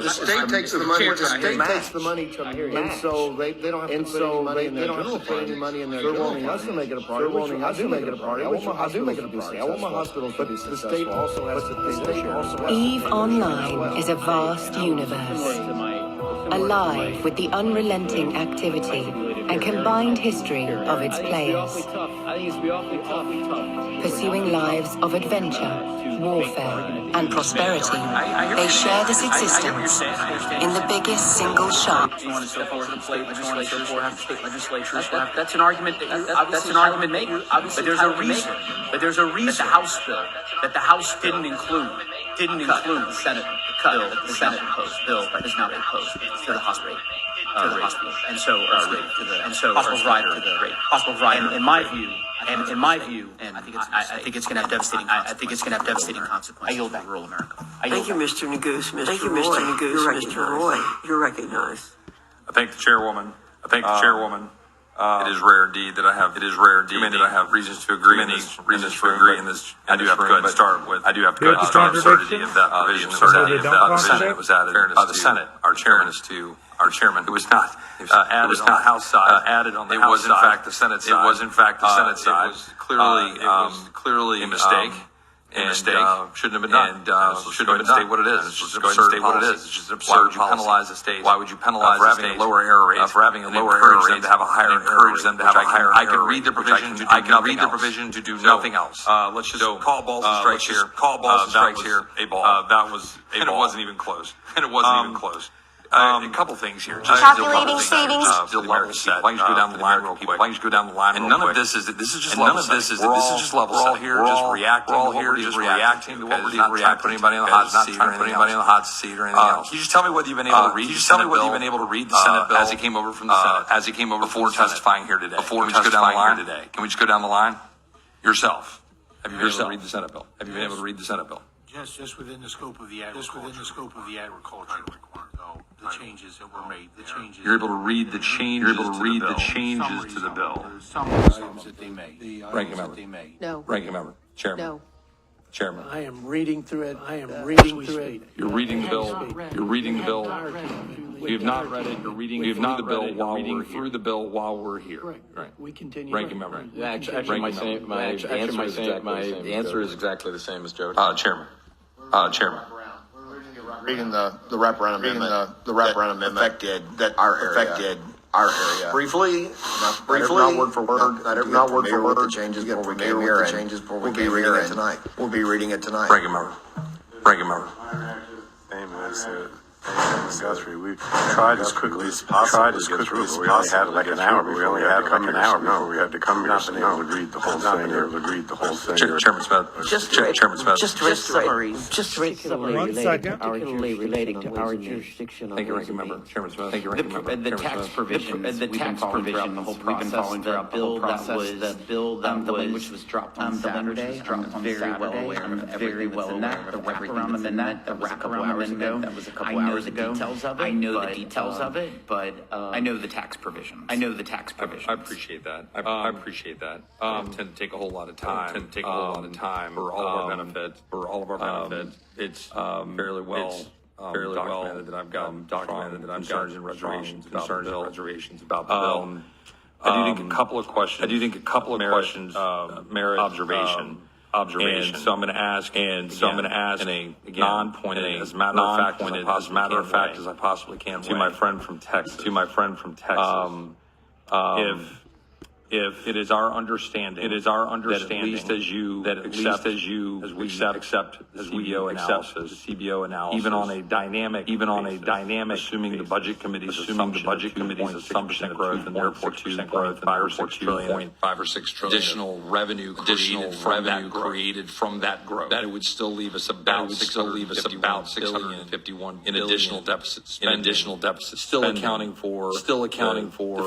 the state takes the money to and so they don't have to put any money in their general fund. They're wanting us to make it a priority. I do make it a priority. I do make it a priority. I want my hospitals to be successful. The state also has to EVE Online is a vast universe, alive with the unrelenting activity and combined history of its players, pursuing lives of adventure, warfare, and prosperity. They share this existence in the biggest single shot. That's an argument made. But there's a reason that the House didn't include the Senate bill. The Senate bill has not been proposed to the hospital. And so hospitals rider. And in my view, I think it's going to have devastating consequences. I yield back rural America. Thank you, Mr. Neguse. Mr. Roy, you're recognized. I thank the chairwoman. It is rare indeed that I have reasons to agree in this. I do have to go ahead and start with. I do have to go ahead and start with absurdity of that provision. The Senate was added. The Senate, our chairman, who was not added on the House side. Added on the House side. It was in fact the Senate side. It was clearly a mistake. Shouldn't have been done. Should go ahead and state what it is. It's just absurd policy. It's just absurd policy. Why would you penalize the state for having a lower error rate? For having a lower error rate, to have a higher error rate. I can read the provision to do nothing else. Let's just call balls and strikes here. A ball. That was a ball. And it wasn't even close. A couple things here. Calculating savings. Still level set. Why don't you go down the line real quick? And none of this is just level set. This is just level set. We're all here just reacting to what we're doing. We're not trying to put anybody on the hot seat or anything else. Can you just tell me whether you've been able to read the Senate bill as it came over from the Senate? Before testifying here today. Can we just go down the line? Yourself. Have you been able to read the Senate bill? Yes, just within the scope of the agriculture. The changes that were made. You're able to read the changes to the bill. Some items that they made. Ranking member. No. Ranking member. Chairman. No. Chairman. I am reading through it. You're reading the bill. You have not read it. You're reading through the bill while we're here. Right. We continue. Ranking member. Actually, my answer is exactly the same as Joe. Chairman. Reading the wraparound amendment that affected our area. Briefly, not word for word, not word for word. The changes before we came here. We'll be reading it tonight. Ranking member. Ranking member. Name is Guthrie. We tried as quickly as possible. We only had like an hour. We only had like an hour. No, we had to come here. Not been able to read the whole thing. Chairman Smith. Chairman Smith. Particularly relating to our jurisdiction. Thank you, Ranking Member. Chairman Smith. Thank you, Ranking Member. The tax provisions, we've been following throughout the whole process. The bill that was, the language was dropped on Saturday. I'm very well aware of everything that's in that. The wraparound amendment that was a couple hours ago. That was a couple hours ago. I know the details of it, but I know the tax provisions. I appreciate that. I appreciate that. Tend to take a whole lot of time. For all of our benefits. It's fairly well documented that I've got concerns and reservations about the bill. I do think a couple of questions. Merit observation. And so I'm going to ask, in a non-pointed, as a matter of fact, as I possibly can, to my friend from Texas. If it is our understanding, that at least as you accept the CBO analysis, even on a dynamic, assuming the budget committee's assumption of 2% growth and therefore 2% growth, 5 or 6 trillion additional revenue created from that growth, that it would still leave us about 651 in additional deficit spending, still accounting for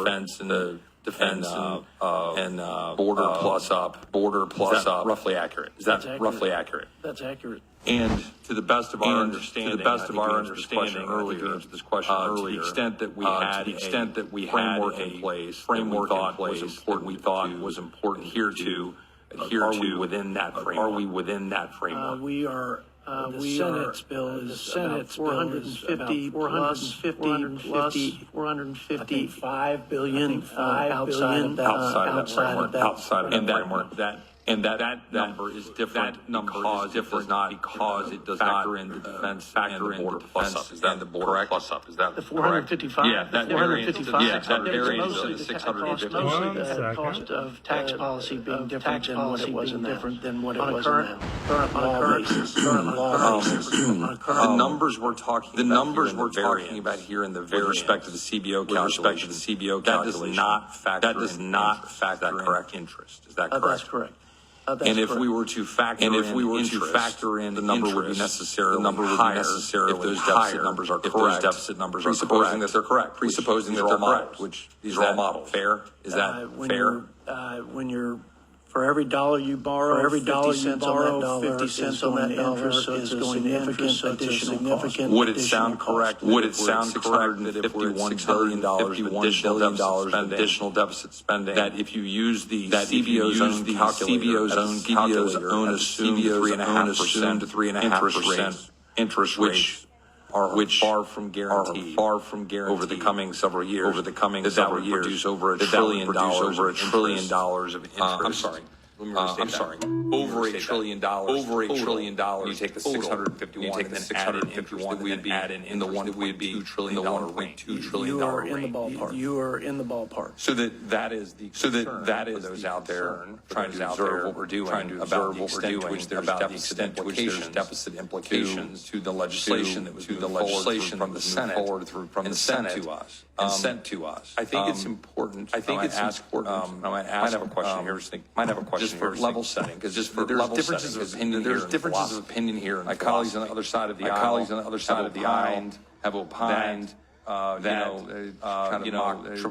defense and border plus up. Roughly accurate? Is that roughly accurate? That's accurate. And to the best of our understanding, earlier, to the extent that we had a framework in place, we thought was important to adhere to within that framework. Are we within that framework? We are. The Senate's bill is about 450 5 billion outside of that framework. And that number is different because it does factor in the defense and the border plus up. Is that the border plus up? Is that the 455? Yeah, that varies. That varies to the 650. The cost of tax policy being different than what it was in that. On a current law basis. The numbers we're talking about here in the with respect to the CBO calculation, that does not factor in interest. Is that correct? That's correct. And if we were to factor in the number would be necessarily higher if those deficit numbers are correct. Presupposing that they're correct. Presupposing that they're correct. Which these are all models. Fair? Is that fair? When you're for every dollar you borrow, 50 cents on that dollar is significant additional cost. Would it sound correct that if we're at $651 billion additional deficit spending, that if you use the CBO's own assumed 3.5% interest rates, which are far from guaranteed over the coming several years, that would produce over $1 trillion of interest. I'm sorry. Over $1 trillion. You take the 651 and then add in interest that we'd add in the $1.2 trillion range. You are in the ballpark. You are in the ballpark. So that is the concern for those out there trying to observe what we're doing, about the extent to which there's deficit implications to the legislation that was from the Senate and sent to us. I think it's important. I might have a question here. Just for level setting, because there's differences of opinion here. My colleagues on the other side of the aisle have opined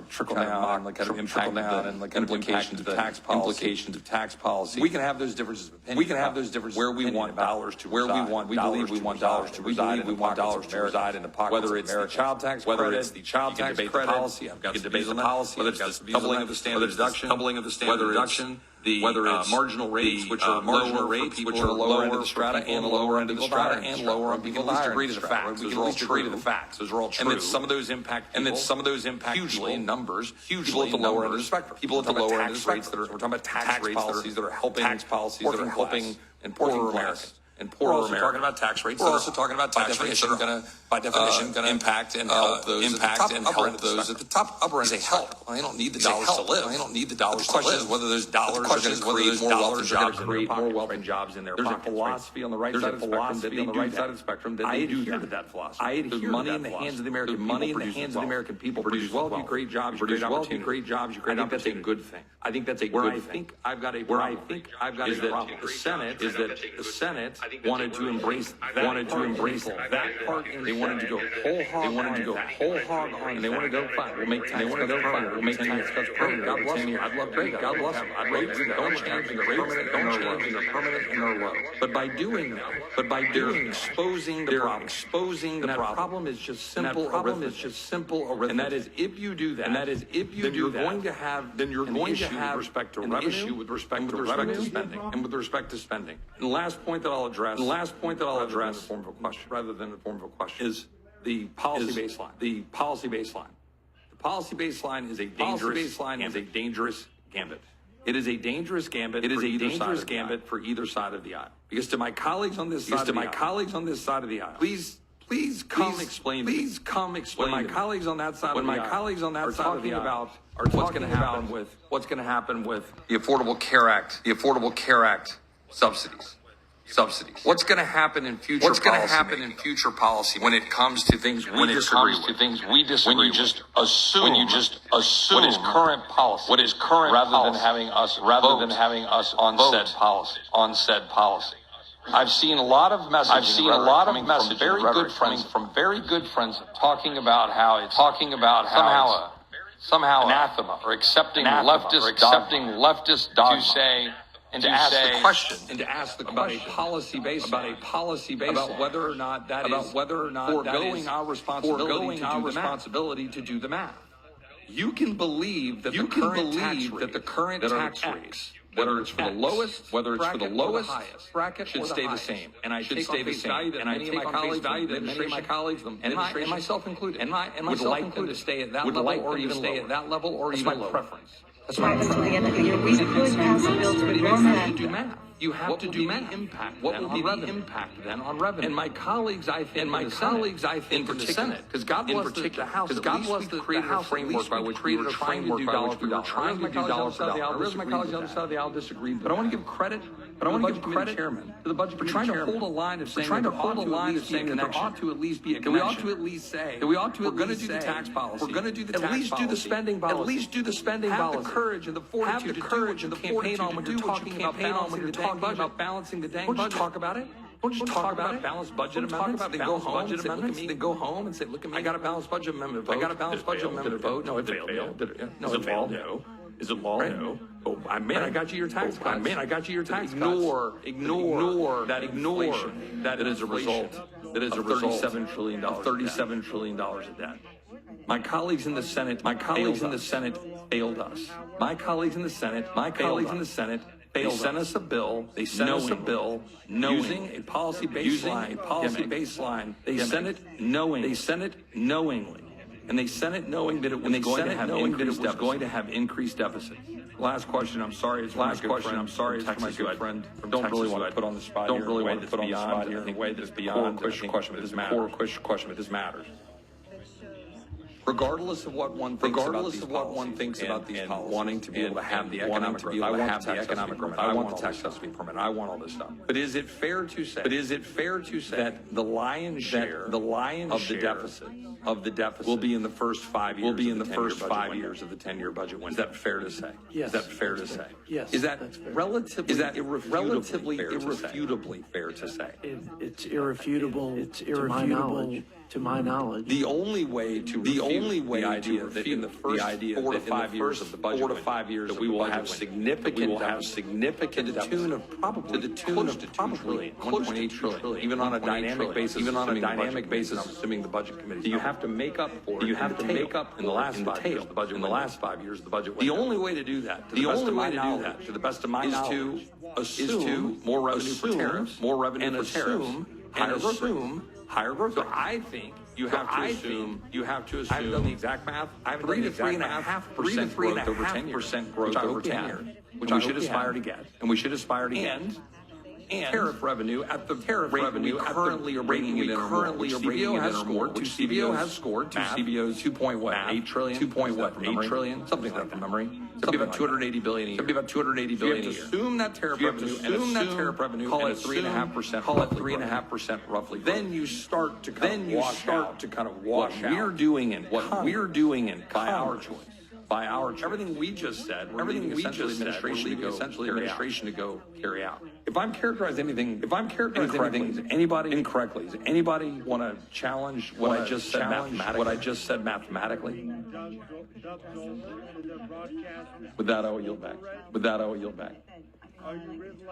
trickle down and implications of tax policy. We can have those differences of opinion. Where we want dollars to reside. We believe we want dollars to reside in the pockets, whether it's the child tax credit, whether it's the child tax credit policy. I've got debate on the policy. Whether it's the doubling of the standard deduction, whether it's marginal rates, which are lower rates, which are lower end of the strata and lower end of the strata and lower end of the facts. Those are all true. Those are all true. And then some of those impact hugely in numbers. People at the lower end of the spectrum. People at the lower end of the spectrum. We're talking about tax policies that are helping and poorer Americans. and poorer Americans. We're also talking about tax rates. We're also talking about tax rates that are by definition going to impact and help those at the top upper end. They help. Well, they don't need the dollars to live. They don't need the dollars to live. The question is whether those dollars are going to create more wealth and jobs in their pockets. There's a philosophy on the right side of the spectrum that they do that philosophy. I adhere money in the hands of the American people. Money in the hands of the American people produce wealth. You create jobs. You create opportunity. You create jobs. You create opportunity. I think that's a good thing. I think that's a good thing. I've got a problem. Is that the Senate wanted to embrace that part. They wanted to go whole hog. They wanted to go whole hog on. And they want to go fine. We'll make tax cuts permanent. We'll make tax cuts permanent. God bless them. I'd love great. God bless them. I'd love to. Don't change the permanent. Don't change the permanent and their low. But by doing exposing the problem. Exposing the problem. That problem is just simple. Problem is just simple arithmetic. And that is if you do that. And that is if you do that. Then you're going to have respect to revenue. Issue with respect to revenue spending and with respect to spending. And the last point that I'll address. Rather than in the form of a question, is the policy baseline. The policy baseline. The policy baseline is a dangerous gambit. It is a dangerous gambit. It is a dangerous gambit for either side of the aisle. Because to my colleagues on this side of the aisle, please come explain. Please come explain. When my colleagues on that side of the aisle are talking about what's going to happen with the Affordable Care Act. The Affordable Care Act subsidies. What's going to happen in future? What's going to happen in future policy when it comes to things we disagree with? When you just assume what is current policy, rather than having us on said policy. I've seen a lot of messages. From very good friends talking about how somehow anathema or accepting leftist dogma to say. And to ask the question about a policy baseline, about whether or not that is foregoing our responsibility to do the math. You can believe that the current tax rates, whether it's for the lowest bracket, should stay the same. And I take on face value that many of my colleagues, and myself included, would like them to stay at that level or even lower. Preference. That's right. Until the end of the year, we could pass a bill to address that. You have to do math. What will be the impact then on revenue? And my colleagues, I think, in the Senate, because God bless the House, because God bless the House framework by which we were trying to do dollar for dollar. Trying to do dollar for dollar. Whereas my colleagues on the other side of the aisle disagreed. But I want to give credit. To the budget committee chairman, trying to hold a line of saying that there ought to at least be a connection. We ought to at least say that we're going to do the tax policy. We're going to do the tax policy. At least do the spending policy. At least do the spending policy. Have the courage and the fortitude to campaign on when you're talking about balancing the dang budget. Don't just talk about it. Don't just talk about balanced budget amendments. Then go home and say, look at me. I got a balanced budget amendment vote. No, it failed. No, it failed. No. Is it law? Right? No. Oh, I got you your tax cuts. Ignore that inflation that is a result. That is a result of $37 trillion of debt. My colleagues in the Senate failed us. My colleagues in the Senate. They sent us a bill. Using a policy baseline. They sent it knowingly. And they sent it knowing that it was going to have increased deficits. Last question. I'm sorry. It's my good friend. Don't really want to put on the spot. Don't really want to put on the spot here in a way that's beyond question. But this matters. Regardless of what one thinks about these policies, wanting to be able to have the economic growth, I want the tax cuts to be permanent. I want all this stuff. But is it fair to say that the lion's share of the deficit will be in the first 5 years? Of the 10-year budget window. Is that fair to say? Yes. Is that fair to say? Yes. Is that relatively irrefutably fair to say? It's irrefutable. To my knowledge. The only way to idea that in the first 4 to 5 years of the budget that we will have significant to the tune of probably close to $2 trillion, $1.8 trillion, even on a dynamic basis, assuming the budget committee. Do you have to make up for it? In the last 5 years of the budget? The only way to do that, to the best of my knowledge, is to more revenue for tariffs, and assume higher growth. So I think you have to assume. I haven't done the exact math. I haven't done the exact math. 3.5% growth over 10 years, which we should aspire to get. And and tariff revenue at the tariff revenue currently are bringing it in. Currently, CBO has scored. CBO has scored. CBO's 2.8 trillion. 2.8 trillion. Something like that from memory. It'll be about 280 billion a year. It'll be about 280 billion a year. Assume that tariff revenue. Assume that tariff revenue. Call it 3.5%. Call it 3.5% roughly. Then you start to kind of wash out. We're doing and what we're doing and by our choice. By our choice. Everything we just said. Everything we just said. Essentially administration to go carry out. If I'm characterizing anything, does anybody want to challenge what I just said mathematically? With that, I will yield back.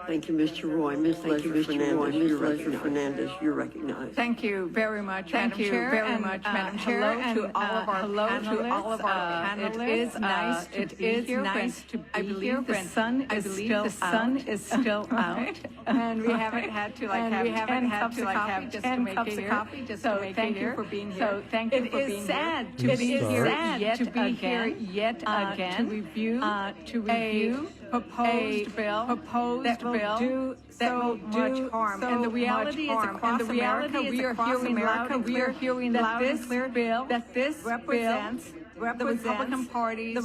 Thank you, Mr. Roy. Ms. Leslie Fernandez, you're recognized. Thank you very much, Madam Chair. Madam Chair, and hello to all of our panelists. It is nice to be here. The sun is still out, and we haven't had to have 10 cups of coffee just to make it here. So thank you for being here. It is sad to be here yet again to review proposed bill that will do so much harm. And the reality is, across America, we are hearing that this bill represents the Republican Party's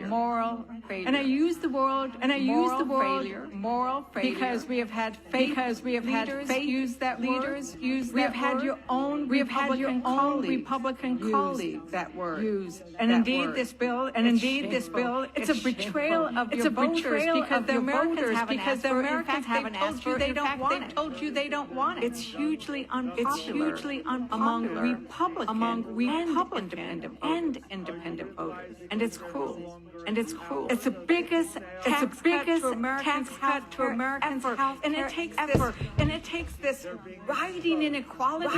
moral failure. And I use the word moral failure because we have had leaders use that word. We have had your own Republican colleagues that word use. And indeed, this bill, it's a betrayal of your voters because the Americans haven't asked for it. They've told you they don't want it. It's hugely unpopular among Republican and independent voters, and it's cruel. It's the biggest tax cut to Americans' health, and it takes this rising inequality.